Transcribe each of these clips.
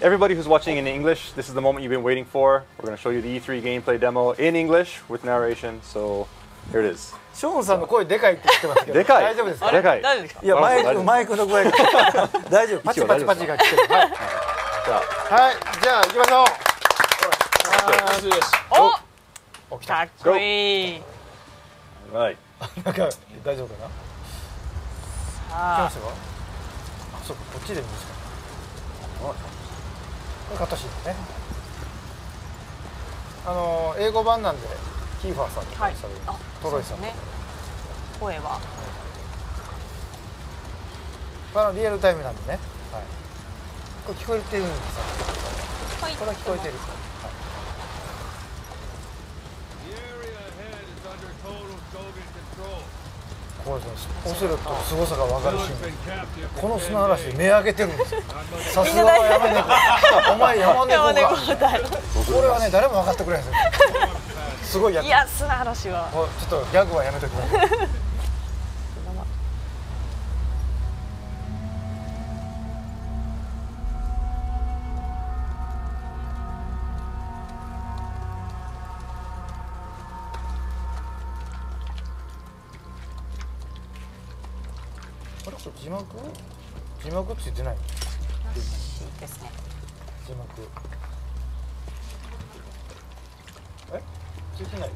Everybody who's watching in English, this is the moment you've been waiting for. We're going to show you the E3 gameplay demo in English with narration. So here it is. ショーンさんの声でかいって言ってますけど、でかい大丈夫ですか？でかい。大丈夫ですか？いやマイクの声が大丈夫。パチパチパチが来てる。はい。はい。じゃあ行きましょう。お、かっこいい。はい。なんか大丈夫かな？来ましたか？あ、そうか、こっちで見ますか。これ形ですね。英語版なんでキーファーさんとかトロイさんとか。声は。リアルタイムなんでね。はい。これ聞こえてるんですよ。はい。これは聞こえてる。これオセロットの凄さが分かるし、この砂嵐目上げてるんですよ。さすがは山猫。お前山猫が。これはね誰も分かってくれないんですよ。すごいやつ。いや砂嵐は。ちょっとギャグはやめときます。字幕ついてない。ですね。字幕。ついてない。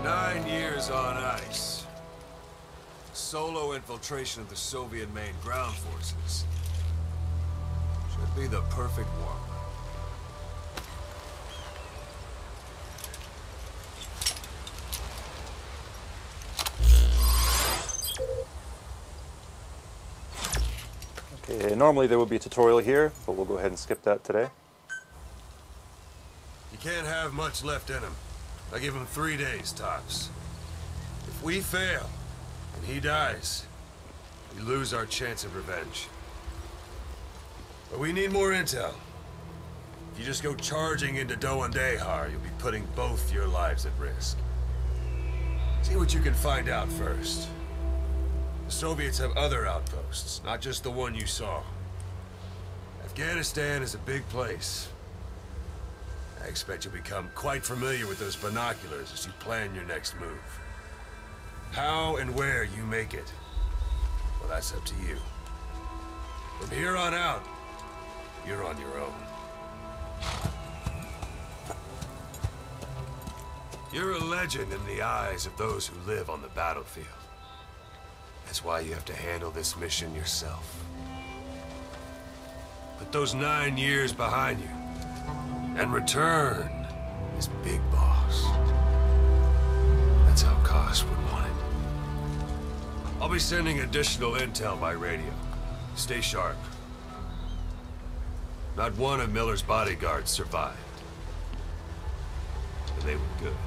9 years on ice. Solo infiltration of the Soviet main ground forces. Should be the perfect warm-up. Okay, normally there would be a tutorial here, but we'll go ahead and skip that today. You can't have much left in him. I give him 3 days tops. If we fail, and he dies, we lose our chance of revenge. But we need more intel. If you just go charging into Doandehar, you'll be putting both your lives at risk. See what you can find out first. The Soviets have other outposts, not just the one you saw. Afghanistan is a big place. I expect you'll become quite familiar with those binoculars as you plan your next move. How and where you make it, well, that's up to you. From here on out, you're on your own. You're a legend in the eyes of those who live on the battlefield. That's why you have to handle this mission yourself. Put those 9 years behind you. And return as Big Boss. That's how Koss would want it. I'll be sending additional intel by radio. Stay sharp. Not one of Miller's bodyguards survived. And they were good.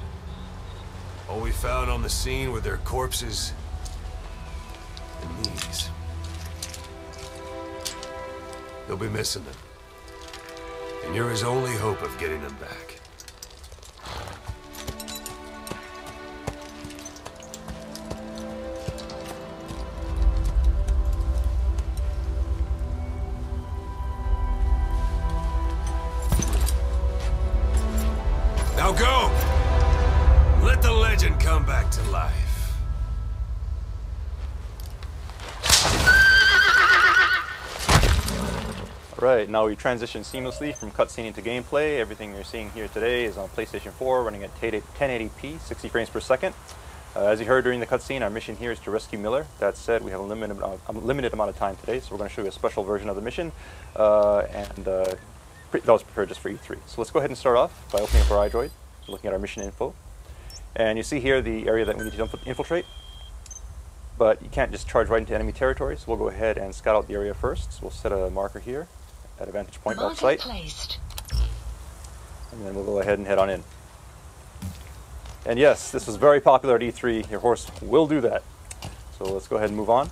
All we found on the scene were their corpses and knees. They'll be missing them. And you're his only hope of getting them back. Now go! Let the legend come back to life. Alright, now we transition seamlessly from cutscene into gameplay. Everything you're seeing here today is on PlayStation 4, running at 1080p, 60 frames per second. As you heard during the cutscene, our mission here is to rescue Miller. That said, we have a limited amount of time today, so we're going to show you a special version of the mission, that was prepared just for E3. So let's go ahead and start off by opening up our idriod, looking at our mission info. And you see here the area that we need to infiltrate. But you can't just charge right into enemy territory, so we'll go ahead and scout out the area first. So we'll set a marker here at a vantage point off site. And then we'll go ahead and head on in. And yes, this was very popular at E3. Your horse will do that. So let's go ahead and move on.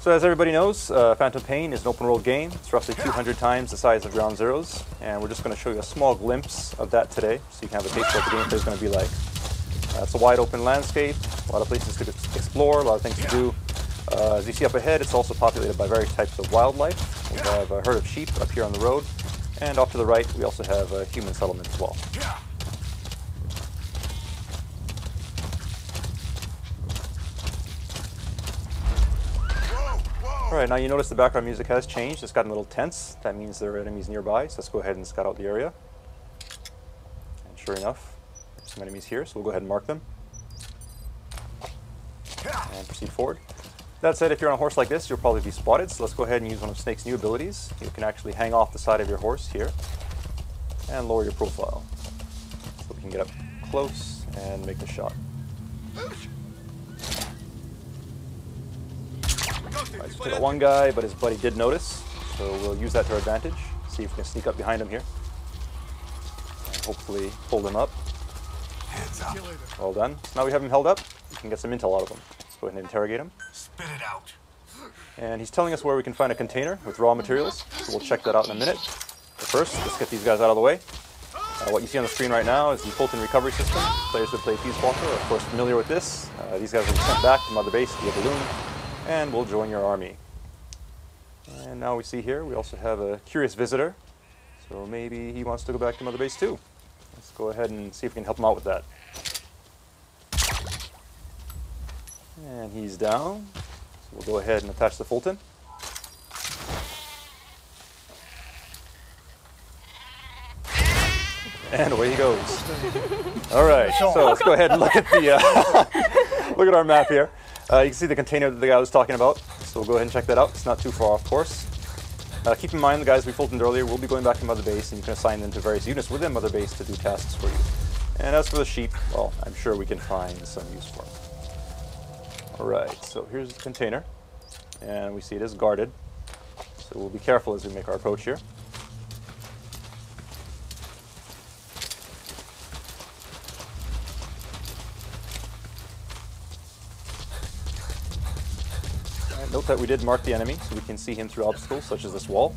So as everybody knows, Phantom Pain is an open world game. It's roughly 200 times the size of Ground Zeroes, and we're just going to show you a small glimpse of that today, so you can have a taste of what the gameplay is going to be like. It's a wide open landscape, a lot of places to explore, a lot of things to do. As you see up ahead, it's also populated by various types of wildlife. We have a herd of sheep up here on the road, and off to the right we also have a human settlement as well. Alright, now you notice the background music has changed. It's gotten a little tense. That means there are enemies nearby, so let's go ahead and scout out the area. And sure enough, there's some enemies here, so we'll go ahead and mark them. And proceed forward. That said, if you're on a horse like this, you'll probably be spotted, so let's go ahead and use one of Snake's new abilities. You can actually hang off the side of your horse here and lower your profile. So we can get up close and make the shot. Right, so we got one guy, but his buddy did notice, so we'll use that to our advantage. See if we can sneak up behind him here. And hopefully hold him up. Well done. So now we have him held up. We can get some intel out of him. Let's go ahead and interrogate him. Spit it out. And he's telling us where we can find a container with raw materials, so we'll check that out in a minute. But first, let's get these guys out of the way. What you see on the screen right now is the Fulton Recovery system. Players that play Peace Walker are of course familiar with this. These guys will be sent back to Mother Base via balloon, and we'll join your army. And now we see here we also have a curious visitor, so maybe he wants to go back to Mother Base too. Let's go ahead and see if we can help him out with that. And he's down, so we'll go ahead and attach the Fulton. And away he goes. All right, so let's go ahead and look at the look at our map here. You can see the container that the guy was talking about, so we'll go ahead and check that out. It's not too far off course. Keep in mind the guys we Fultoned earlier will be going back to Mother Base, and you can assign them to various units within Mother Base to do tasks for you. And as for the sheep, well, I'm sure we can find some use for them. All right, so here's the container, and we see it is guarded, so we'll be careful as we make our approach here. Note that we did mark the enemy, so we can see him through obstacles such as this wall.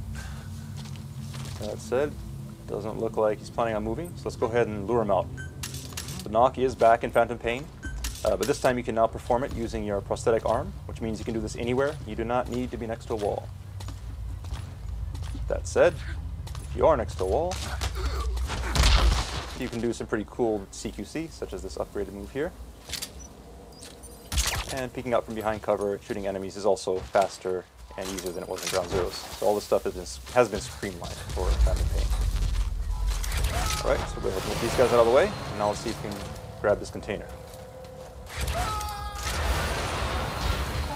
That said, doesn't look like he's planning on moving, so let's go ahead and lure him out. The knock is back in Phantom Pain, but this time you can now perform it using your prosthetic arm, which means you can do this anywhere. You do not need to be next to a wall. That said, if you are next to a wall, you can do some pretty cool CQC, such as this upgraded move here. And peeking out from behind cover, shooting enemies is also faster and easier than it was in Ground Zeroes. So all this stuff has been streamlined for Phantom Pain. Alright, so we'll go ahead and move these guys out of the way, and now let's see if we can grab this container.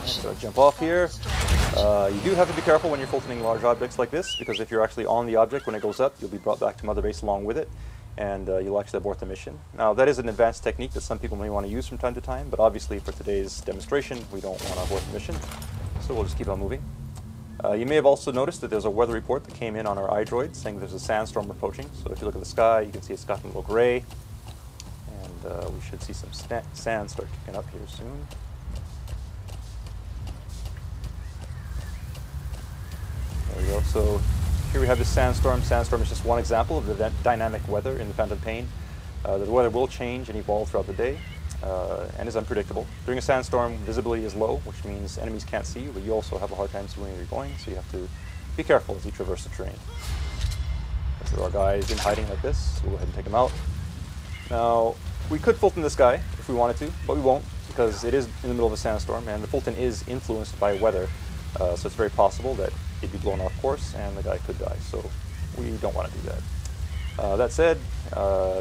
So jump off here. You do have to be careful when you're Fultoning large objects like this, because if you're actually on the object when it goes up, you'll be brought back to Mother Base along with it, and you'll actually abort the mission. Now that is an advanced technique that some people may want to use from time to time, but obviously for today's demonstration we don't want to abort the mission, so we'll just keep on moving. You may have also noticed that there's a weather report that came in on our idriod saying there's a sandstorm approaching, so if you look at the sky you can see it's gotten a little gray, and we should see some sand start kicking up here soon. There we go. So here we have this sandstorm. Sandstorm is just one example of the dynamic weather in the Phantom Pain. The weather will change and evolve throughout the day, and is unpredictable. During a sandstorm, visibility is low, which means enemies can't see you, but you also have a hard time seeing where you're going, so you have to be careful as you traverse the terrain. So there are guys in hiding like this, so we'll go ahead and take them out. Now, we could Fulton this guy if we wanted to, but we won't, because it is in the middle of a sandstorm, and the Fulton is influenced by weather, so it's very possible that he'd be blown off course and the guy could die, so we don't want to do that. That said,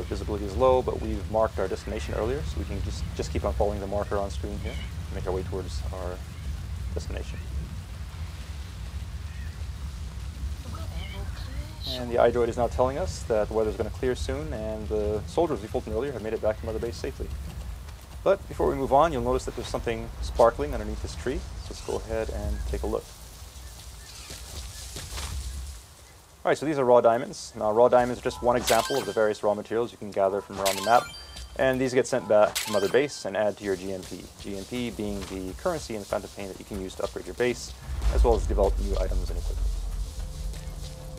visibility is low, but we've marked our destination earlier, so we can just keep on following the marker on screen here and make our way towards our destination. And the idriod is now telling us that the weather is going to clear soon, and the soldiers we Fulton earlier have made it back to Mother Base safely. But before we move on, you'll notice that there's something sparkling underneath this tree, so let's go ahead and take a look. Alright, so these are raw diamonds. Now, raw diamonds are just one example of the various raw materials you can gather from around the map. And these get sent back to Mother Base and add to your GMP. GMP being the currency in Phantom Pain that you can use to upgrade your base, as well as develop new items and equipment.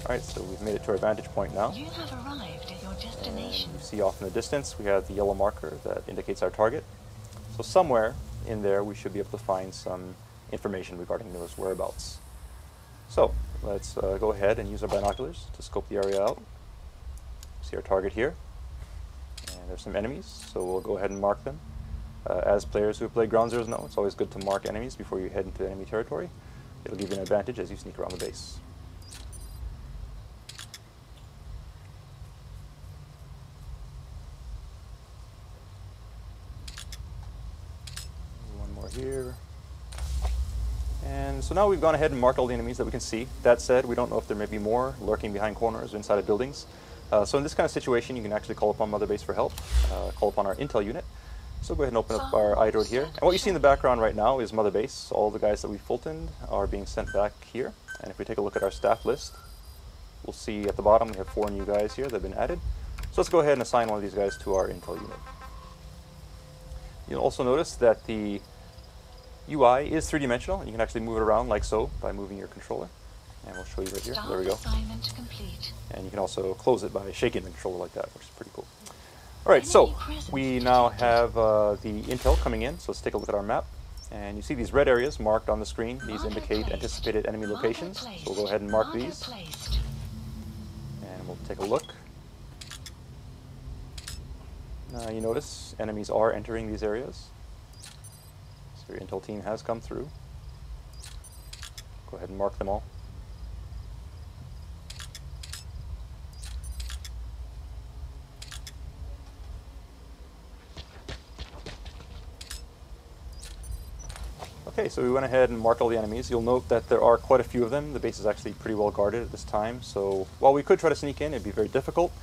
Alright, so we've made it to our vantage point now. You have arrived at your destination. And you see off in the distance we have the yellow marker that indicates our target. So somewhere in there we should be able to find some information regarding those whereabouts. So let's go ahead and use our binoculars to scope the area out. See our target here. And there's some enemies, so we'll go ahead and mark them. As players who have played Ground Zeroes know, it's always good to mark enemies before you head into enemy territory. It'll give you an advantage as you sneak around the base. One more here. And so now we've gone ahead and marked all the enemies that we can see. That said, we don't know if there may be more lurking behind corners or inside of buildings. So in this kind of situation, you can actually call upon Mother Base for help, call upon our intel unit. So go ahead and open up our idriod here. And what you see in the background right now is Mother Base. All the guys that we Fultoned are being sent back here. And if we take a look at our staff list, we'll see at the bottom we have 4 new guys here that have been added. So let's go ahead and assign one of these guys to our intel unit. You'll also notice that the UI is 3-dimensional. You can actually move it around like so by moving your controller. And we'll show you right here. There we go. Assignment complete. And you can also close it by shaking the controller like that, which is pretty cool. Alright, so we now have the intel coming in, so let's take a look at our map. And you see these red areas marked on the screen. These indicate anticipated enemy locations. So we'll go ahead and mark these. And we'll take a look. Now you notice enemies are entering these areas. So your intel team has come through. Go ahead and mark them all. Okay, so we went ahead and marked all the enemies. You'll note that there are quite a few of them. The base is actually pretty well guarded at this time, so while we could try to sneak in, it'd be very difficult.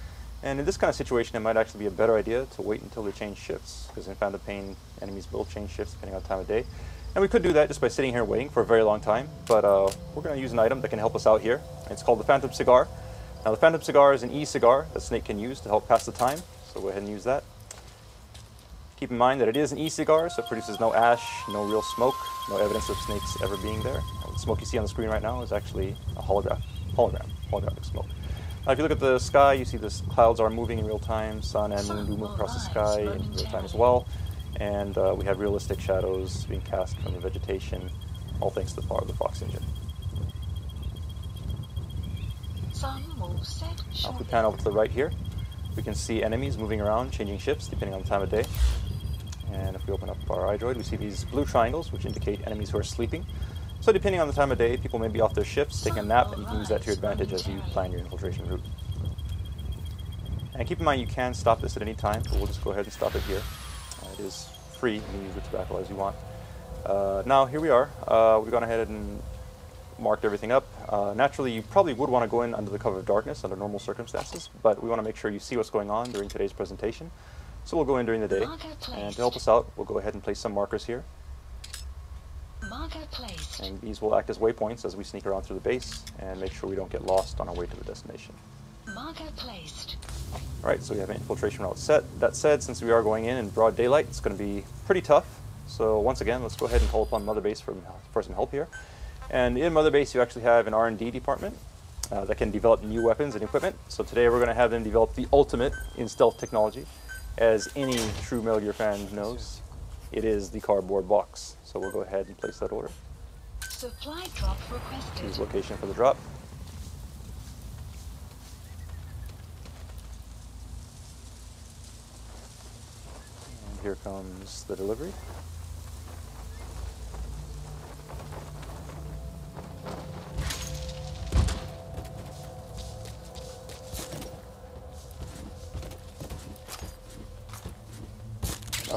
And in this kind of situation, it might actually be a better idea to wait until they change shifts, because in Phantom Pain, enemies will change shifts depending on the time of day. And we could do that just by sitting here waiting for a very long time, but we're going to use an item that can help us out here. It's called the Phantom Cigar. Now the Phantom Cigar is an e-cigar that Snake can use to help pass the time, so go ahead and use that. Keep in mind that it is an e-cigar, so it produces no ash, no real smoke, no evidence of snakes ever being there. The smoke you see on the screen right now is actually a holographic smoke. Now if you look at the sky, you see the clouds are moving in real time. Sun and moon do move across the sky in real time as well. And we have realistic shadows being cast from the vegetation, all thanks to the power of the Fox engine. Now if we pan over to the right here, we can see enemies moving around, changing shifts depending on the time of day. And if we open up our idriod, we see these blue triangles, which indicate enemies who are sleeping. So depending on the time of day, people may be off their shifts, taking a nap, and you can use that to your advantage as you plan your infiltration route. And keep in mind you can stop this at any time, but we'll just go ahead and stop it here. It is free, you can use the tobacco as you want. Now here we are, we've gone ahead and marked everything up. Naturally, you probably would want to go in under the cover of darkness under normal circumstances, but we want to make sure you see what's going on during today's presentation. So we'll go in during the day, and to help us out, we'll go ahead and place some markers here. And these will act as waypoints as we sneak around through the base and make sure we don't get lost on our way to the destination. Alright, so we have an infiltration route set. That said, since we are going in broad daylight, it's going to be pretty tough. So once again, let's go ahead and call upon Mother Base for some help here. And in Mother Base, you actually have an R&D department that can develop new weapons and equipment. So today we're going to have them develop the ultimate in stealth technology. As any true Metal Gear fan knows, it is the Carboard box. So we'll go ahead and place that order. Supply drop requested. Choose location for the drop. And here comes the delivery.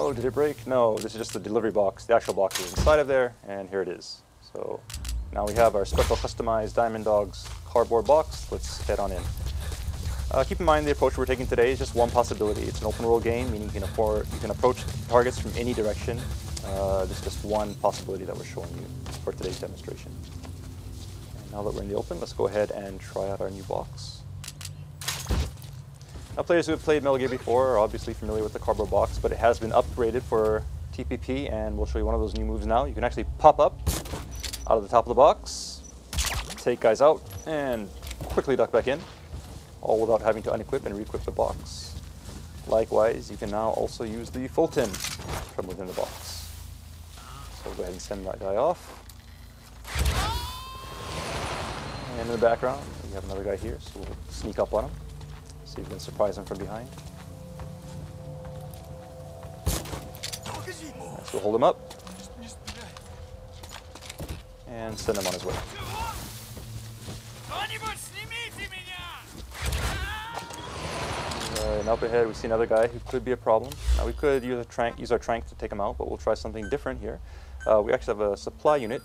Oh, did it break? No, this is just the delivery box. The actual box is inside of there, and here it is. So now we have our special customized Diamond Dogs cardboard box. Let's head on in. Keep in mind the approach we're taking today is just one possibility. It's an open world game, meaning you can approach targets from any direction. This is just one possibility that we're showing you for today's demonstration. And now that we're in the open, let's go ahead and try out our new box. Now, players who have played Metal Gear before are obviously familiar with the Carboard box, but it has been upgraded for TPP, and we'll show you one of those new moves now. You can actually pop up out of the top of the box, take guys out, and quickly duck back in, all without having to unequip and re-equip the box. Likewise, you can now also use the Fulton from within the box. So we'll go ahead and send that guy off. And in the background, we have another guy here, so we'll sneak up on him. See if we can surprise him from behind. So we'll hold him up and send him on his way. And up ahead, we see another guy who could be a problem. Now we could use our trank to take him out, but we'll try something different here. We actually have a supply unit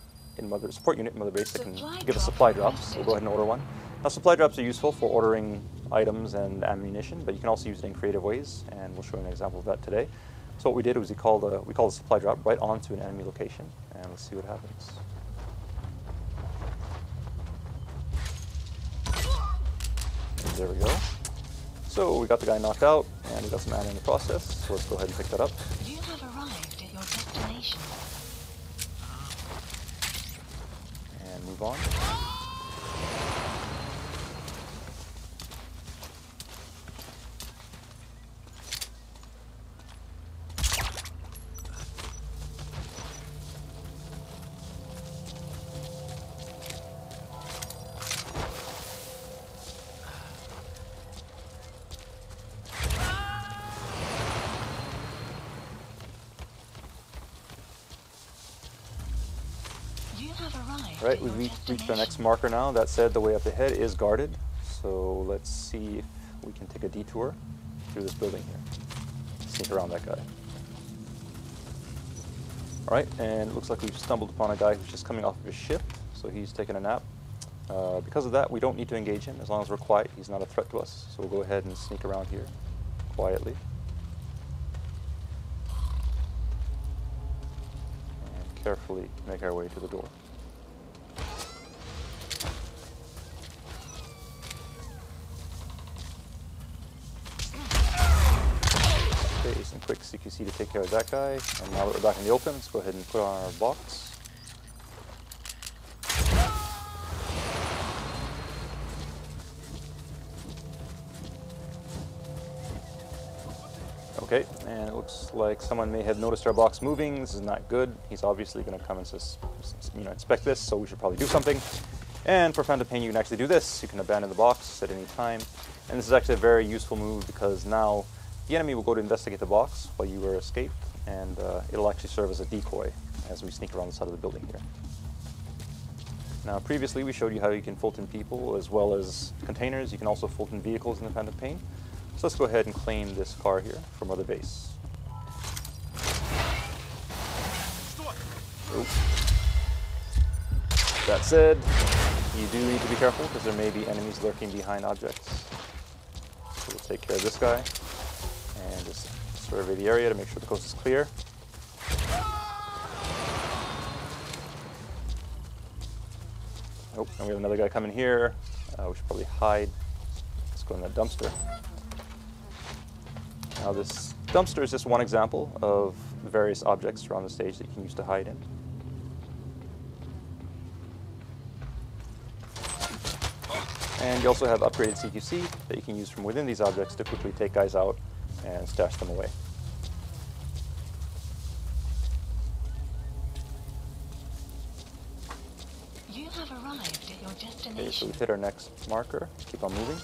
support unit in Mother Base that can give us supply drops. So we'll go ahead and order one. Now, supply drops are useful for ordering items and ammunition, but you can also use it in creative ways, and we'll show you an example of that today. So what we did was we called a supply drop right onto an enemy location, and let's see what happens. And there we go. So we got the guy knocked out, and we got some ammo in the process. So let's go ahead and pick that up. You have arrived at your destination. And move on. Right, we've reached our next marker now. That said, the way up ahead is guarded. So let's see if we can take a detour through this building here. Sneak around that guy. All right, and it looks like we've stumbled upon a guy who's just coming off of his ship. So he's taking a nap. Because of that, we don't need to engage him. As long as we're quiet, he's not a threat to us. So we'll go ahead and sneak around here quietly. And carefully make our way to the door. Some quick CQC to take care of that guy. And now that we're back in the open, let's go ahead and put on our box. Okay, and it looks like someone may have noticed our box moving. This is not good. He's obviously going to come and inspect this, so we should probably do something. And for Phantom Pain, you can actually do this. You can abandon the box at any time. And this is actually a very useful move because now the enemy will go to investigate the box while you are escaped, and it'll actually serve as a decoy as we sneak around the side of the building here. Now, previously we showed you how you can Fulton people as well as containers. You can also Fulton vehicles in the Phantom Pain. So let's go ahead and claim this car here from Mother Base. Oops. That said, you do need to be careful because there may be enemies lurking behind objects. So we'll take care of this guy. And just survey the area to make sure the coast is clear. Oh, and we have another guy coming here. We should probably hide. Let's go in that dumpster. Now this dumpster is just one example of various objects around the stage that you can use to hide in. And you also have upgraded CQC that you can use from within these objects to quickly take guys out and stash them away. You have arrived at your destination. Okay, so we've hit our next marker. Keep on moving.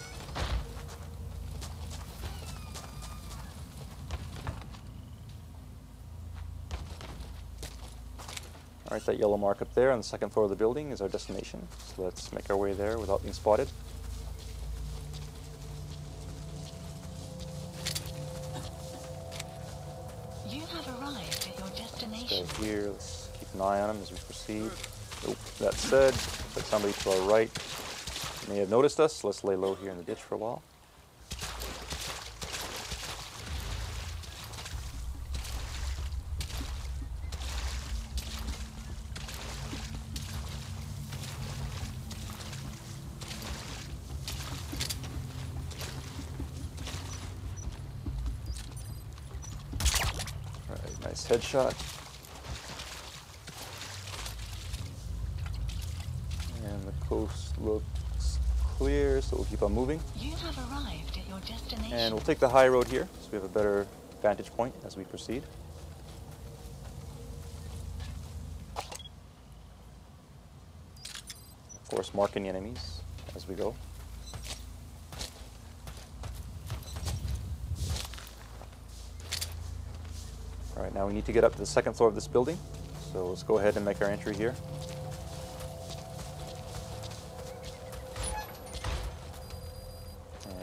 All right, that yellow mark up there on the second floor of the building is our destination. So let's make our way there without being spotted. You have arrived at your destination. Let's go here. Let's keep an eye on him as we proceed. Oh, that said, there's somebody to our right may have noticed us. Let's lay low here in the ditch for a while. Nice headshot. And the coast looks clear, so we'll keep on moving. You have arrived at your destination. And we'll take the high road here, so we have a better vantage point as we proceed. Of course, marking the enemies as we go. All right, now we need to get up to the second floor of this building, so let's go ahead and make our entry here.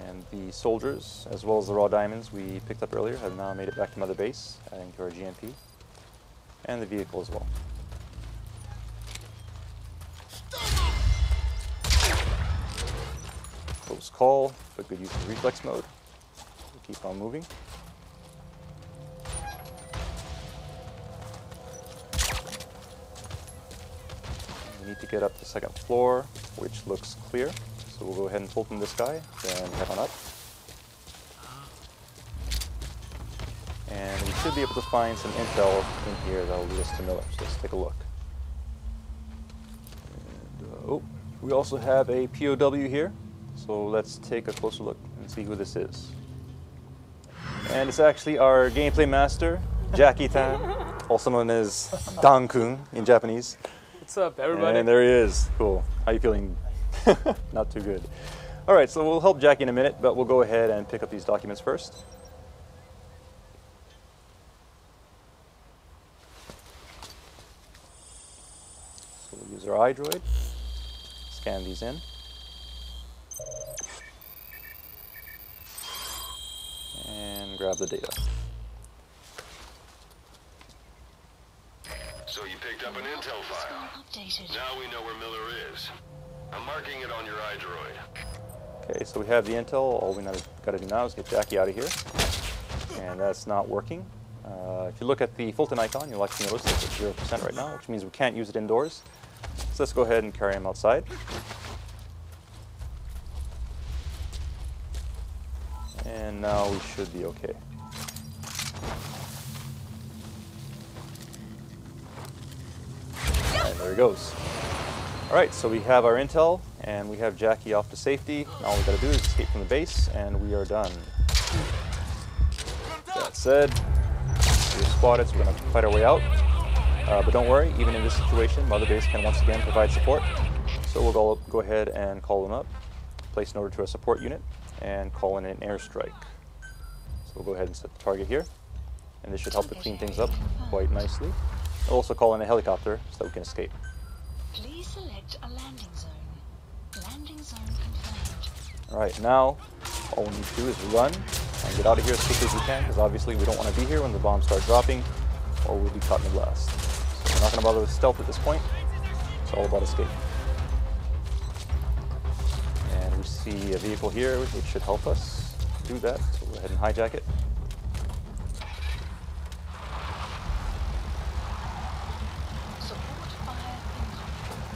And the soldiers, as well as the raw diamonds we picked up earlier, have now made it back to Mother Base, adding to our GMP, and the vehicle as well. Close call, but good use of reflex mode. We'll keep on moving. We need to get up to the second floor, which looks clear. So we'll go ahead and Fulton this guy, then head on up. And we should be able to find some intel in here that will lead us to Miller. So let's take a look. And, oh, we also have a POW here. So let's take a closer look and see who this is. And it's actually our gameplay master, Jackie-tan, also known as Dan-kun in Japanese. What's up, everybody? And there he is. Cool. How you feeling? Not too good. All right, so we'll help Jackie in a minute, but we'll go ahead and pick up these documents first. So we'll use our idriod, scan these in. And grab the data. So you picked up an intel file. Updated. Now we know where Miller is. I'm marking it on your idroid. Okay, so we have the intel. All we got to do now is get Jackie out of here. And that's not working. If you look at the Fulton icon, you'll actually notice it's at 0% right now, which means we can't use it indoors. So let's go ahead and carry him outside. And now we should be okay. And there he goes. All right, so we have our intel, and we have Jackie off to safety. Now all we gotta do is escape from the base, and we are done. That said, we're spotted, so we're gonna fight our way out. But don't worry, even in this situation, Mother Base can once again provide support. So we'll go ahead and call them up, place an order to a support unit, and call in an airstrike. So we'll go ahead and set the target here, and this should help to clean things up quite nicely. We'll also call in a helicopter so that we can escape. Please select a landing zone. Landing zone confirmed. All right, now all we need to do is run and get out of here as quickly as we can, because obviously we don't want to be here when the bombs start dropping, or we'll be caught in the blast. So we're not going to bother with stealth at this point. It's all about escape. And we see a vehicle here, which should help us do that. So we'll go ahead and hijack it. Support fire incoming.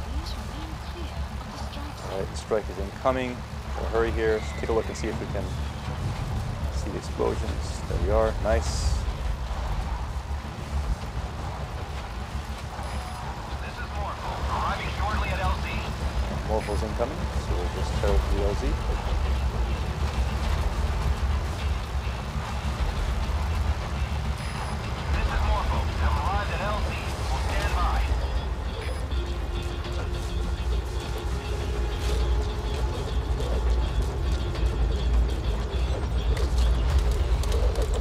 Please remain clear of the strike zone. All right, the strike is incoming. We'll hurry here. Let's take a look and see if we can see the explosions. There we are. Nice. This is Morpho, arriving shortly at LZ. Morpho's incoming, so we'll just head over to the LZ. This is Morpho, have arrived at LZ. We'll stand by.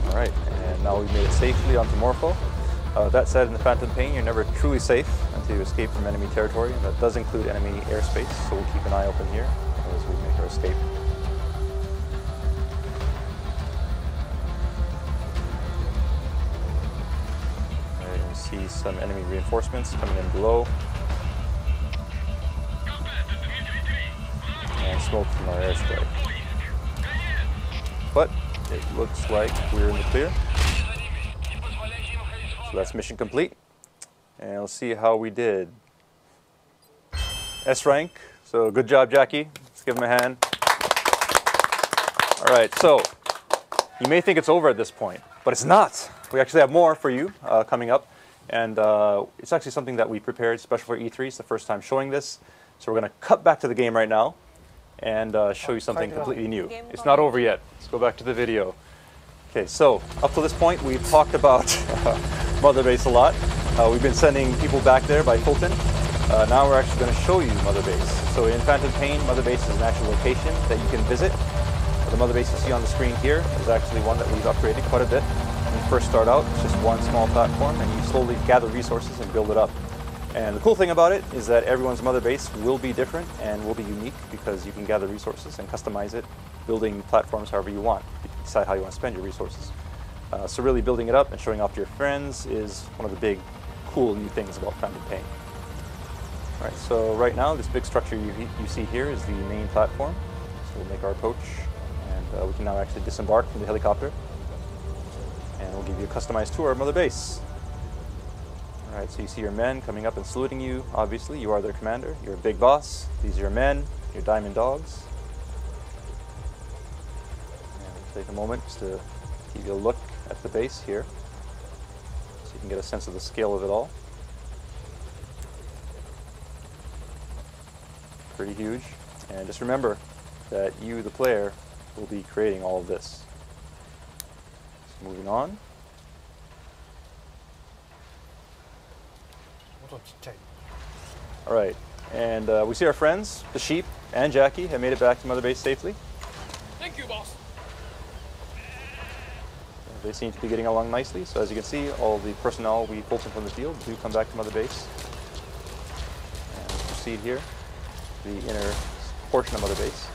All right, and now we've made it safely onto Morpho. That said, in the Phantom Pain, you're never truly safe until you escape from enemy territory, and that does include enemy airspace, so we'll keep an eye open here as we make our escape. All right, we see some enemy reinforcements coming in below. And smoke from our airstrike. But it looks like we're in the clear. So that's mission complete. And let's see how we did. S rank. So good job, Jackie. Let's give him a hand. All right, so you may think it's over at this point, But it's not. We actually have more for you coming up. And it's actually something that we prepared special for E3. It's the first time showing this. So we're going to cut back to the game right now and show you something completely new. It's not over yet. Let's go back to the video. Okay, so up to this point, we've talked about motherbase a lot. We've been sending people back there by Fulton. Now we're actually going to show you motherbase. So in Phantom Pain, motherbase is an actual location that you can visit. The motherbase you see on the screen here is actually one that we've upgraded quite a bit. When you first start out, it's just one small platform, and you slowly gather resources and build it up. And the cool thing about it is that everyone's motherbase will be different and will be unique because you can gather resources and customize it, building platforms however you want. You can decide how you want to spend your resources. So really building it up and showing off to your friends is one of the big, cool new things about Phantom Pain. All right, so right now, this big structure you see here is the main platform. So we'll make our approach. We can now actually disembark from the helicopter, and we'll give you a customized tour of Mother Base. All right, so you see your men coming up and saluting you. Obviously, you are their commander. You're a big boss. These are your men, your diamond dogs. And we'll take a moment just to give you a look at the base here, so you can get a sense of the scale of it all. Pretty huge. And just remember that you, the player, will be creating all of this. So moving on. All right, and we see our friends, the sheep and Jackie, have made it back to Mother Base safely. Thank you, boss. They seem to be getting along nicely. So as you can see, all the personnel we pulled in from the field do come back to Mother Base. And we'll proceed here, the inner portion of Mother Base.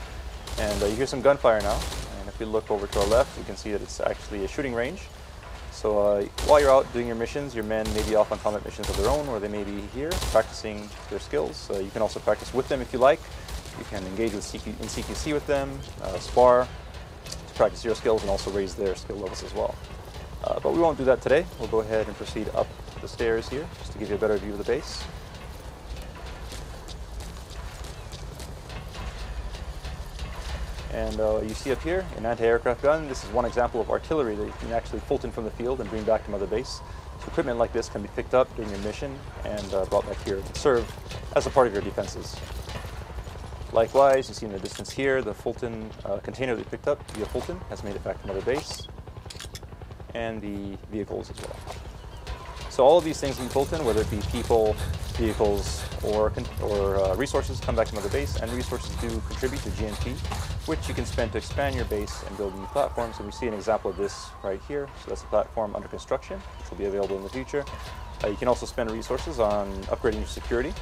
And you hear some gunfire now, and if we look over to our left, we can see that it's actually a shooting range. So while you're out doing your missions, your men may be off on combat missions of their own, or they may be here practicing their skills. You can also practice with them if you like. You can engage with in CQC with them, spar, to practice your skills and also raise their skill levels as well. But we won't do that today. We'll go ahead and proceed up the stairs here, just to give you a better view of the base. And you see up here an anti-aircraft gun. This is one example of artillery that you can actually Fulton from the field and bring back to Mother Base. So equipment like this can be picked up during your mission and brought back here and serve as a part of your defenses. Likewise, you see in the distance here the Fulton container that we picked up via Fulton has made it back to Mother Base, and the vehicles as well. So all of these things in Fulton, whether it be people, vehicles, or resources, come back to Mother Base, and resources do contribute to GNP, which you can spend to expand your base and build new platforms. And we see an example of this right here. So that's a platform under construction, which will be available in the future. You can also spend resources on upgrading your security.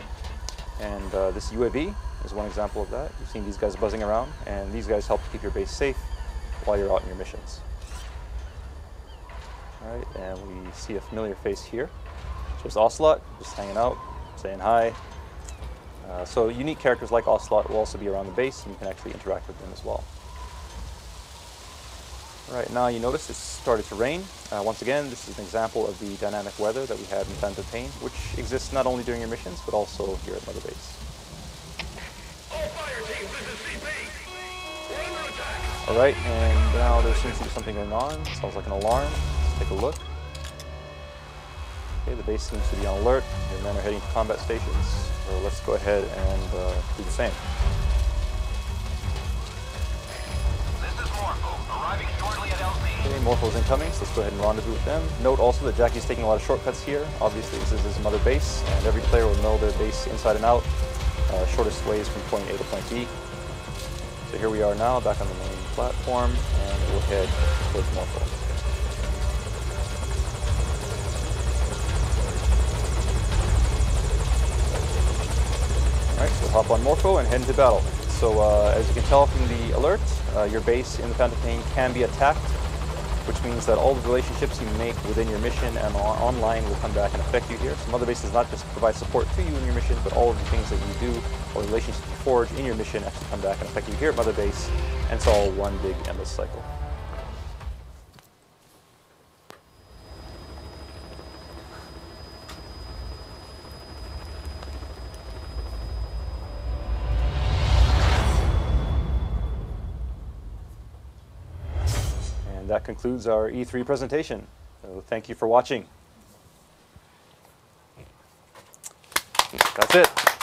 And this UAV is one example of that. You've seen these guys buzzing around, and these guys help to keep your base safe while you're out in your missions. All right, and we see a familiar face here. There's Ocelot, just hanging out, saying hi. So unique characters like Ocelot will also be around the base, and you can actually interact with them as well. All right, now you notice it's started to rain. Once again, this is an example of the dynamic weather that we had in Phantom Pain, which exists not only during your missions, but also here at Mother Base. All fire teams, this is CP. We're under attack. All right, and now there seems to be something going on. It sounds like an alarm. Let's take a look. Okay, the base seems to be on alert. Your men are heading to combat stations. So let's go ahead and do the same. This is Morpho, arriving shortly at LZ. Okay, Morpho's incoming, so let's go ahead and rendezvous with them. Note also that Jackie's taking a lot of shortcuts here. Obviously, this is his Mother Base, and every player will know their base inside and out. Shortest ways from point A to point B. So here we are now, back on the main platform, and we'll head towards Morpho. Alright, so we'll hop on Morpho and head into battle. So as you can tell from the alert, your base in the Phantom Pain can be attacked, which means that all the relationships you make within your mission and online will come back and affect you here. So Mother Base does not just provide support to you in your mission, but all of the things that you do or relationships you forge in your mission actually come back and affect you here at Mother Base, and it's all one big endless cycle. And that concludes our E3 presentation. So thank you for watching. That's it.